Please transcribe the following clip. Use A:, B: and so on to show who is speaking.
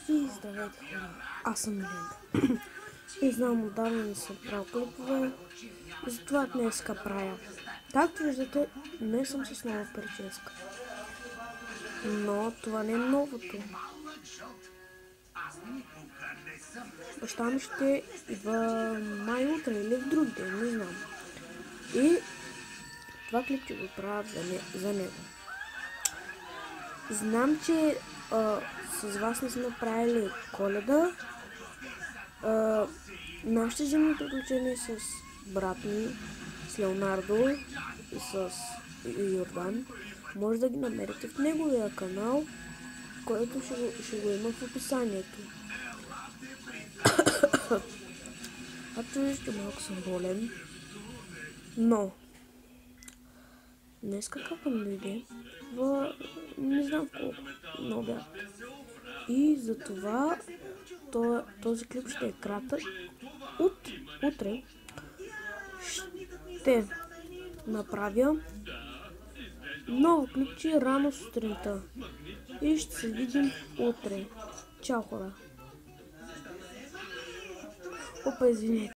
A: И здравейте хора, аз съм Лен. И знам, отдавна не съм правил клипове, и затова днеска правя. Както виждате, не съм с нова прическа. Но това не е новото. Баща ми ще идва май утре или в друг ден, не знам. И това клипче го правя за него. Знам, че с вас не сме правили Коледа. Нашите зимни приключения с брат ми, с Леонардо и с Йордан, може да ги намерите в неговия канал, който ще го има в описанието. Както виждате, малко съм болен, но днеска какъм дойде не знам колко на обяд. И затова този клип ще е кратък. Утре ще направя ново клипче рано сутринта. И ще се видим утре. Чао хора! Опа, извинете.